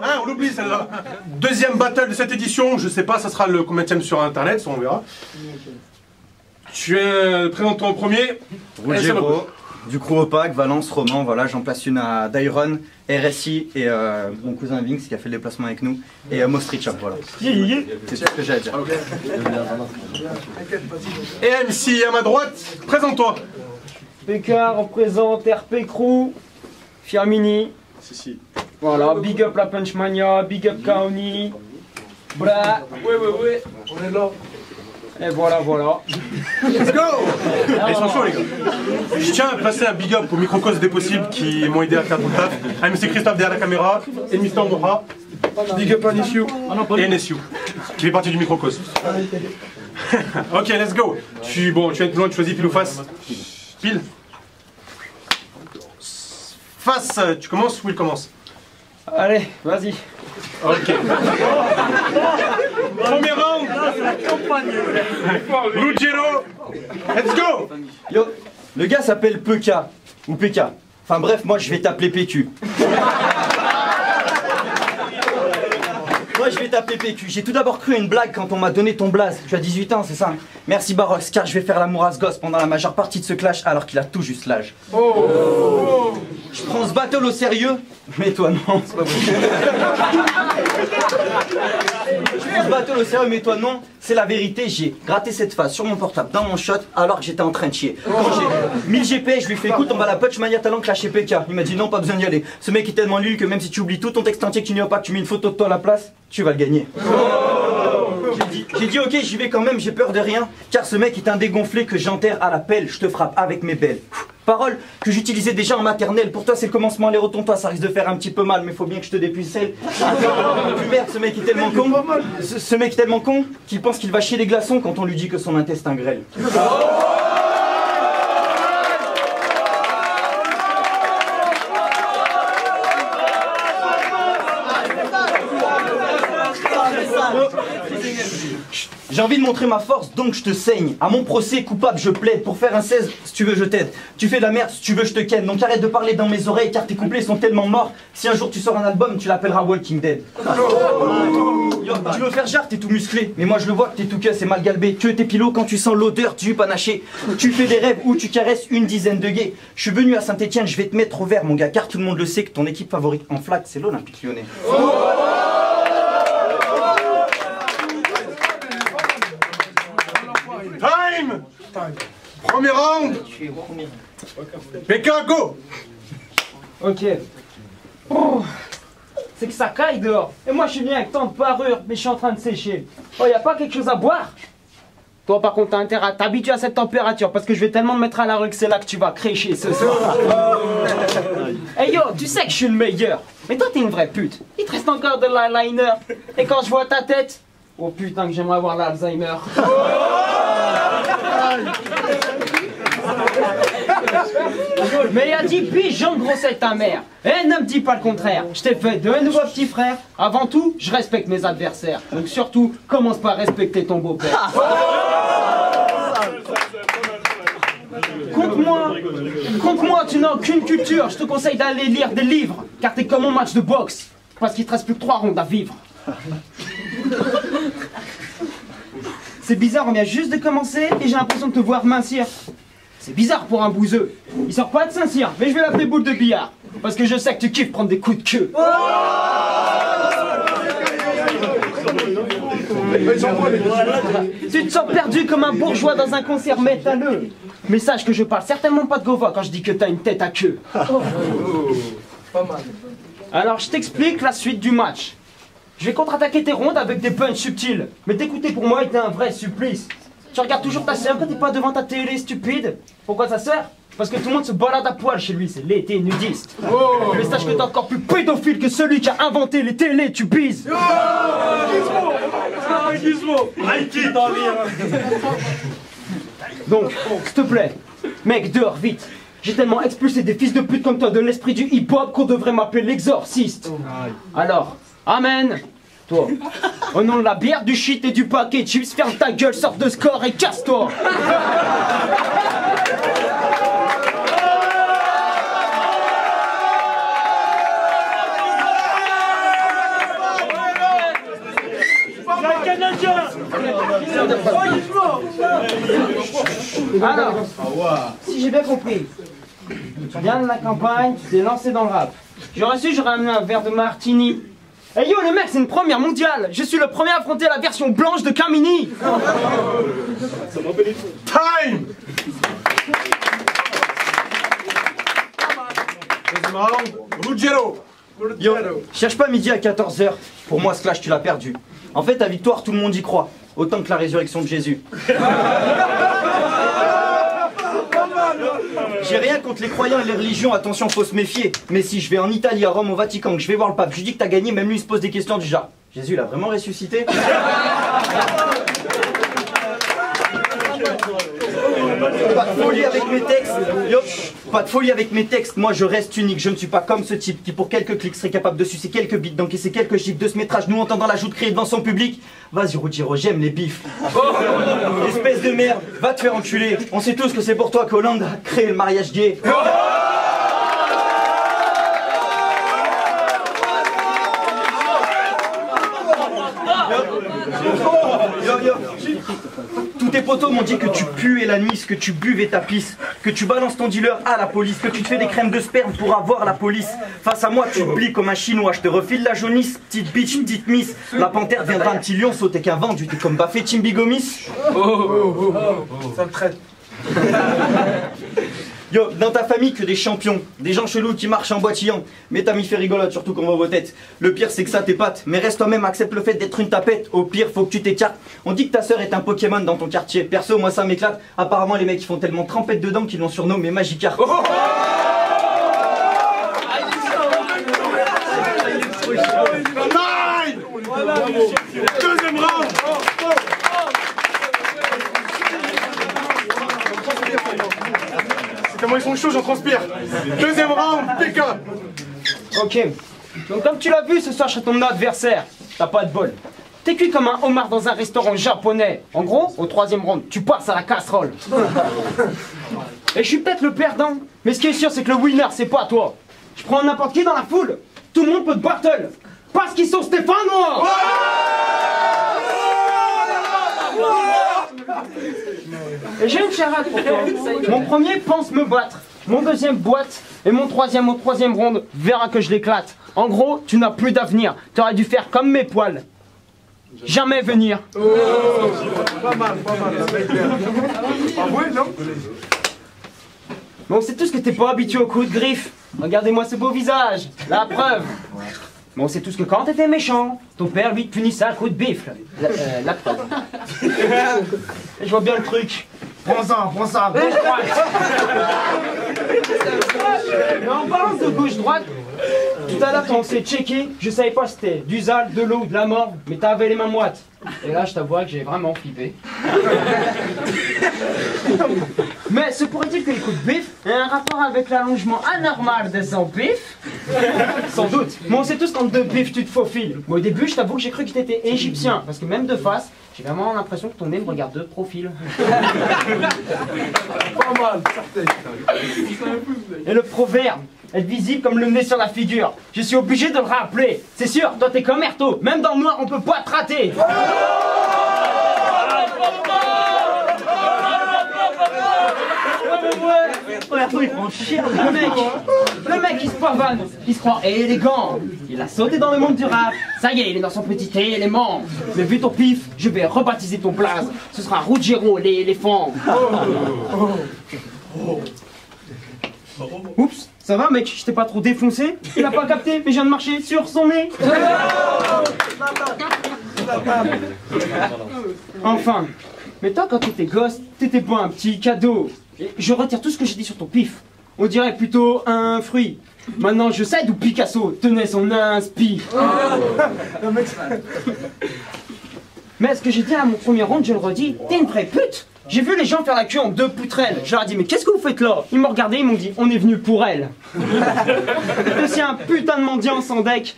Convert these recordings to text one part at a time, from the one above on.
Hein, on l'oublie celle-là. Deuxième battle de cette édition, je sais pas, ça sera le combienième sur internet, ça on verra. Tu es présente-toi en premier. Ruggiero, du crew Opaque, Valence, Roman, voilà, j'en place une à Dairon, RSI et mon cousin Vinx qui a fait le déplacement avec nous, et Mostri Chop, voilà. C'est tout ce que j'ai à dire. Et MC à ma droite, présente-toi. PK représente RP Crew, Firmini. Si. Voilà, big up la Punchmania, big up Kaoni. Bra. Ouais. On est là. Et voilà. Let's go. Ils sont chauds les gars. Je tiens à passer un big up au Microcosme des possibles qui m'ont aidé à faire tout le taf. À MC Christophe derrière la caméra, et Mister Moha. Big up à NSU et NSU, qui fait partie du Microcosme. Ok, let's go. Tu es plus loin, tu choisis pile ou face. Pile. Face, tu commences ou il commence? Allez, vas-y. Ok. Premier round. Ruggiero. Let's go. Yo, le gars s'appelle PK, ou PK. Enfin bref, moi je vais t'appeler PQ. Moi je vais t'appeler PQ. J'ai tout d'abord cru à une blague quand on m'a donné ton blaze. Tu as 18 ans, c'est ça? Merci Barox, car je vais faire l'amour à ce gosse pendant la majeure partie de ce clash alors qu'il a tout juste l'âge. Je prends ce battle au sérieux, mais toi non, c'est pas possible. Je prends ce battle au sérieux, mais toi non, c'est la vérité. J'ai gratté cette phase sur mon portable dans mon shot alors que j'étais en train de chier. Quand j'ai mis le GPS, je lui ai fait écoute, on va à la Punchmania Talent clasher PK. Il m'a dit non, pas besoin d'y aller. Ce mec est tellement nul que même si tu oublies tout ton texte entier que tu n'y vas pas, que tu mets une photo de toi à la place, tu vas le gagner. J'ai dit ok, j'y vais quand même, j'ai peur de rien, car ce mec est un dégonflé que j'enterre à la pelle, je te frappe avec mes belles. Parole que j'utilisais déjà en maternelle, pour toi c'est le commencement, les retourne-toi, ça risque de faire un petit peu mal, mais faut bien que je te dépucelle. Merde, ce mec est tellement con, ce mec est tellement con qu'il pense qu'il va chier des glaçons quand on lui dit que son intestin grêle. J'ai envie de montrer ma force, donc je te saigne. À mon procès, coupable, je plaide. Pour faire un 16, si tu veux, je t'aide. Tu fais de la merde, si tu veux, je te ken. Donc arrête de parler dans mes oreilles, car tes couplets sont tellement morts. Si un jour tu sors un album, tu l'appelleras Walking Dead. Yo, tu veux faire genre, t'es tout musclé. Mais moi je le vois que t'es tout que c'est mal galbé. Tu es tes pilots quand tu sens l'odeur du panaché. Tu fais des rêves où tu caresses une dizaine de gays. Je suis venu à Saint-Etienne, je vais te mettre au vert, mon gars, car tout le monde le sait que ton équipe favorite en flag, c'est l'Olympique Lyonnais. Time. Premier round. PK, go. Ok. Oh, c'est que ça caille dehors. Et moi je suis venu avec tant de parures, mais je suis en train de sécher. Oh, y a pas quelque chose à boire? Toi par contre t'as intérêt à t'habituer à cette température parce que je vais tellement me mettre à la rue que c'est là que tu vas crécher ce soir. Hey yo, tu sais que je suis le meilleur. Mais toi t'es une vraie pute. Il te reste encore de l'eyeliner. Et quand je vois ta tête, oh putain que j'aimerais avoir l'Alzheimer. Mais il y a 10 piges, j'en grossais ta mère. Et ne me dis pas le contraire. Je t'ai fait de nouveaux petits frères. Avant tout, je respecte mes adversaires. Donc surtout, commence par respecter ton beau-père. Contre moi, tu n'as aucune culture. Je te conseille d'aller lire des livres, car t'es comme mon match de boxe. Parce qu'il te reste plus que 3 rondes à vivre. C'est bizarre, on vient juste de commencer et j'ai l'impression de te voir mincir. C'est bizarre pour un bouseux. Il sort pas de Saint-Cyr, mais je vais l'appeler boule de billard. Parce que je sais que tu kiffes prendre des coups de queue. Tu te sens perdu comme un bourgeois dans un concert métalleux. Mais sache que je parle certainement pas de Gova quand je dis que t'as une tête à queue. Pas mal. Alors je t'explique la suite du match. Je vais contre-attaquer tes rondes avec des punchs subtils. Mais t'écouter pour moi était un vrai supplice. Tu regardes toujours ta sœur quand t'es pas devant ta télé stupide. Pourquoi ta sœur? Parce que tout le monde se balade à poil chez lui, c'est l'été nudiste. Oh. Mais sache que t'es encore plus pédophile que celui qui a inventé les télés, tu bises. Donc, s'il te plaît, mec, dehors vite. J'ai tellement expulsé des fils de pute comme toi de l'esprit du hip-hop qu'on devrait m'appeler l'exorciste. Alors, amen. Toi, au nom de la bière, du shit et du paquet de chips, ferme ta gueule, sors de score et casse-toi. Alors, si j'ai bien compris, tu viens de la campagne, tu t'es lancé dans le rap. J'aurais su, j'aurais amené un verre de martini. Hey yo, le mec, c'est une première mondiale. Je suis le premier à affronter la version blanche de Camini. Time. Deuxième round, Ruggiero. Yo, cherche pas midi à 14h. Pour moi, ce clash, tu l'as perdu. En fait, ta victoire, tout le monde y croit. Autant que la résurrection de Jésus. J'ai rien contre les croyants et les religions, attention, faut se méfier. Mais si je vais en Italie, à Rome, au Vatican, que je vais voir le pape, je lui dis que t'as gagné, même lui il se pose des questions du genre. Jésus, il a vraiment ressuscité? Pas de folie avec mes textes. Yo, pas de folie avec mes textes. Moi, je reste unique. Je ne suis pas comme ce type qui, pour quelques clics, serait capable de sucer quelques bits, d'encaisser quelques chiffres, de se mettre à genoux en tendant la joue de crier devant son public. Vas-y, Ruggiero, j'aime les bifs. Espèce de merde, va te faire enculer. On sait tous que c'est pour toi qu'Hollande a créé le mariage gay. Yo. Tous tes potos m'ont dit que tu puais l'anis, que tu buvais ta pisse, que tu balances ton dealer à la police, que tu te fais des crèmes de sperme pour avoir la police. Face à moi, tu oublies comme un chinois, je te refile la jaunisse, petite bitch, petite miss. La panthère viendra un petit lion sauter qu'un vendu, t'es comme Baffé Chimbigomis. Ça me traite. Yo, dans ta famille que des champions, des gens chelous qui marchent en boitillant. Mais t'as mis fait rigolote, surtout qu'on voit vos têtes. Le pire c'est que ça t'épate, mais reste toi-même, accepte le fait d'être une tapette. Au pire, faut que tu t'écartes. On dit que ta sœur est un Pokémon dans ton quartier. Perso, moi ça m'éclate. Apparemment les mecs ils font tellement trempette dedans qu'ils l'ont surnommé Magikarp. Deuxième round. Comment ils sont chauds, j'en transpire. Deuxième round, PK. Ok. Donc comme tu l'as vu, ce soir chez ton adversaire, t'as pas de bol. T'es cuit comme un homard dans un restaurant japonais. En gros, au troisième round, tu passes à la casserole. Et je suis peut-être le perdant, mais ce qui est sûr, c'est que le winner, c'est pas toi. Je prends n'importe qui dans la foule, tout le monde peut te battle. Parce qu'ils sont stéphanois. Et j'ai une charade pour toi. Mon premier pense me battre, mon deuxième boite, et mon troisième au troisième round verra que je l'éclate. En gros, tu n'as plus d'avenir. Tu aurais dû faire comme mes poils. Jamais venir. Pas mal, Avoué, non? Mais on sait tous que t'es pas habitué aux coups de griffe. Regardez-moi ce beau visage, la preuve. Mais on sait tous que quand t'étais méchant, ton père lui te punissait un coup de bifle. La preuve. Et je vois bien le truc. Prends ça, gauche-droite. Mais en parlant de gauche-droite, tout à l'heure quand on s'est checké, je savais pas si c'était du zal, de l'eau, de la mort, mais t'avais les mains moites. Et là, je t'avoue que j'ai vraiment flippé. Mais se pourrait-il que les coups de bif aient un rapport avec l'allongement anormal des empifs? Sans doute. Mais on sait tous quand de bif tu te faufiles. Mais au début, je t'avoue que j'ai cru que t'étais égyptien, parce que même de face, j'ai vraiment l'impression que ton nez me regarde de profil. Pas mal, Et le proverbe, être visible comme le nez sur la figure. Je suis obligé de le rappeler. C'est sûr, toi t'es comme Erto, même dans le noir on peut pas te rater. Erto il prend cher le mec il se pavane, il se croit élégant. Il a sauté dans le monde du rap, ça y est il est dans son petit élément. Mais vu ton pif, je vais rebaptiser ton blaze. Ce sera Ruggiero l'éléphant. Oups, ça va mec, je t'ai pas trop défoncé? Il a pas capté, mais je viens de marcher sur son nez. Enfin, mais toi quand t'étais gosse, t'étais pas un petit cadeau. Et je retire tout ce que j'ai dit sur ton pif. On dirait plutôt un fruit. Maintenant je sais d'où Picasso tenait son inspi. Mais ce que j'ai dit à mon premier round, je le redis, t'es une vraie pute. J'ai vu les gens faire la queue en 2 poutrelles. Je leur ai dit, mais qu'est-ce que vous faites là? Ils m'ont regardé, ils m'ont dit, on est venu pour elle. C'est un putain de mendiant sans deck.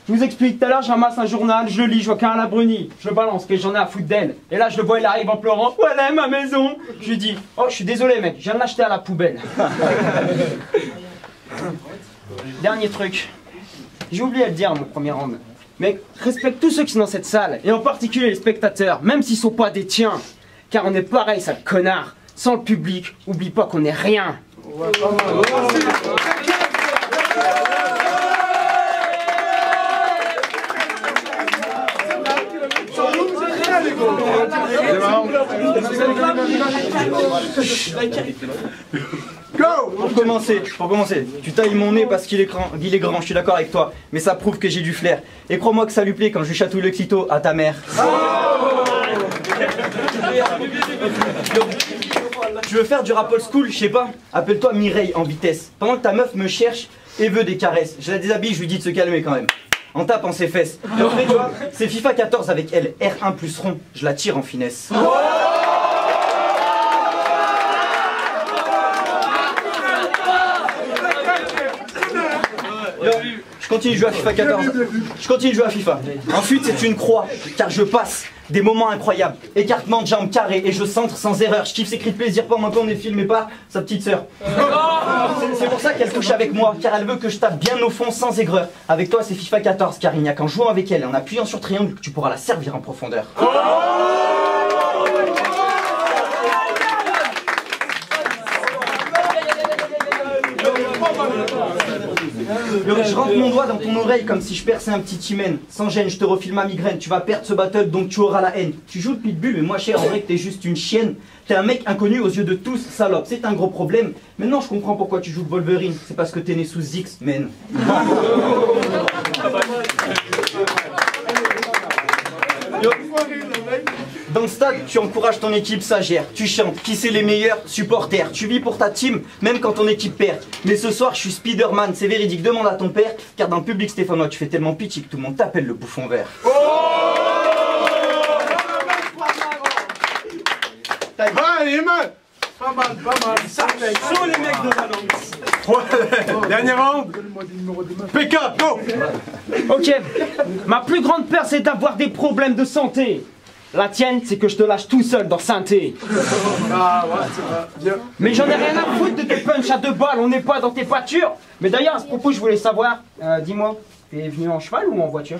Je vous explique, tout à l'heure, je ramasse un journal, je le lis, je vois Carla Bruni. Je le balance, que j'en ai à foutre d'elle. Et là, je le vois, il arrive en pleurant. Voilà ma maison. Je lui dis, oh, je suis désolé, mec, je viens de l'acheter à la poubelle. Dernier truc. J'ai oublié de le dire à mon premier round. Mais respecte tous ceux qui sont dans cette salle, et en particulier les spectateurs, même s'ils sont pas des tiens. Car on est pareil, sale connard. Sans le public, oublie pas qu'on est rien. Go! Pour commencer, tu tailles mon nez parce qu'il est grand, je suis d'accord avec toi, mais ça prouve que j'ai du flair. Et crois-moi que ça lui plaît quand je lui chatouille le clito à ta mère. Tu veux faire du rap old school, je sais pas, appelle-toi Mireille en vitesse. Pendant que ta meuf me cherche et veut des caresses, je la déshabille, je lui dis de se calmer quand même. En tapant ses fesses. Et après, tu vois, c'est FIFA 14 avec elle, R1 plus rond, je la tire en finesse. Je continue de jouer à FIFA 14. Je continue de jouer à FIFA. Ensuite, c'est une croix, car je passe des moments incroyables. Écartement de jambes carré et je centre sans erreur. Je kiffe ses cris de plaisir pendant qu'on est filmé par sa petite sœur. C'est pour ça qu'elle couche avec moi, car elle veut que je tape bien au fond sans aigreur. Avec toi, c'est FIFA 14, car il n'y a qu'en jouant avec elle et en appuyant sur triangle que tu pourras la servir en profondeur. Je rentre mon doigt dans ton oreille comme si je perçais un petit hymen. Sans gêne, je te refile ma migraine. Tu vas perdre ce battle donc tu auras la haine. Tu joues le pitbull mais moi cher, en vrai que t'es juste une chienne. T'es un mec inconnu aux yeux de tous, salope, c'est un gros problème. Maintenant je comprends pourquoi tu joues le Wolverine. C'est parce que t'es né sous X-Men. Dans le stade, tu encourages ton équipe, ça gère. Tu chantes, qui c'est les meilleurs supporters. Tu vis pour ta team, même quand ton équipe perd. Mais ce soir, je suis Spider-Man, c'est véridique, demande à ton père. Car dans le public stéphanois, tu fais tellement pitié que tout le monde t'appelle le bouffon vert. Allez, man! Pas mal. Ça chaud les mecs de Valence. Dernier round. PK, go! Ok, ma plus grande peur c'est d'avoir des problèmes de santé. La tienne, c'est que je te lâche tout seul dans synthé. Ah ouais, c'est vrai. Bien. Mais j'en ai rien à foutre de tes punchs à 2 balles, on n'est pas dans tes pâtures. Mais d'ailleurs, à ce propos, je voulais savoir, dis-moi, t'es venu en cheval ou en voiture?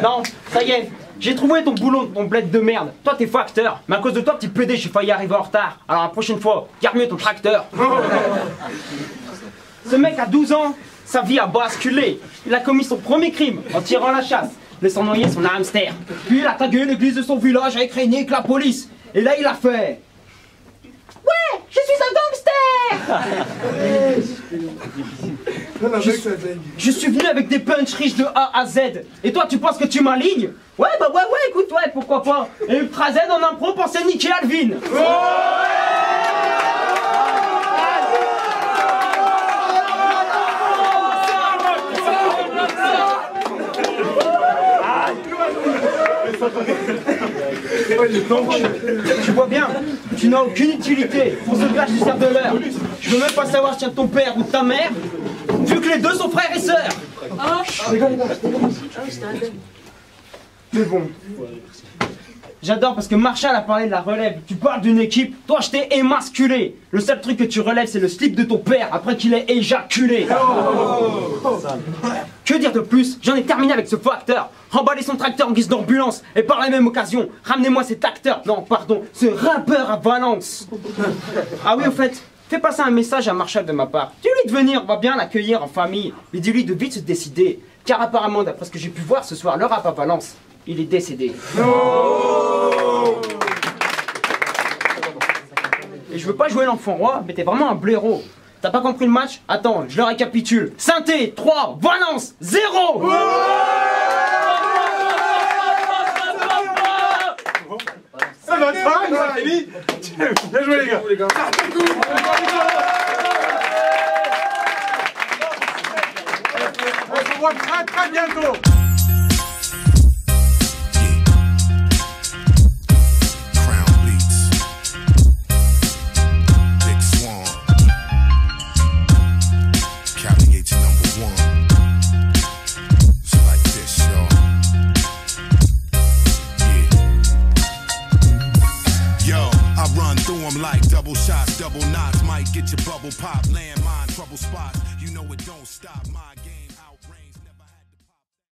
Non, ça y est, j'ai trouvé ton boulot, ton bled de merde. Toi, t'es facteur, mais à cause de toi, petit PD, j'ai failli arriver en retard. Alors la prochaine fois, garde mieux ton tracteur. Ce mec a 12 ans, sa vie a basculé. Il a commis son premier crime en tirant la chasse, laissant noyer son hamster. Puis il a tagué l'église de son village avec régné que la police. Et là il a fait... Ouais, je suis un gangster. Je suis venu avec des punchs riches de A à Z. Et toi tu penses que tu m'alignes? Ouais, bah ouais, écoute, ouais, pourquoi pas. Et Ultra Z en impro pensait niquer Alvin. Donc, tu vois bien, tu n'as aucune utilité pour ce clash du cerf de l'heure. Je veux même pas savoir si c'est ton père ou ta mère, vu que les deux sont frères et sœurs. Mais bon, j'adore parce que Marshall a parlé de la relève. Tu parles d'une équipe, toi je t'ai émasculé. Le seul truc que tu relèves c'est le slip de ton père après qu'il ait éjaculé. Que dire de plus? J'en ai terminé avec ce facteur. Remballer son tracteur en guise d'ambulance. Et par la même occasion, ramenez-moi cet acteur, non pardon, ce rappeur à Valence. Ah oui au fait, fais passer un message à Marshall de ma part. Dis-lui de venir, on va bien l'accueillir en famille. Mais dis-lui de vite se décider. Car apparemment, d'après ce que j'ai pu voir ce soir, le rap à Valence, il est décédé. Et je veux pas jouer l'enfant roi, mais t'es vraiment un blaireau. T'as pas compris le match? Attends, je le récapitule. Synthé, 3, Valence, 0. Ça va, c'est fini. Bien joué les gars. On se voit très bientôt. run through them like double shots, double knots. Might get your bubble pop, landmine, trouble spots. You know it don't stop. My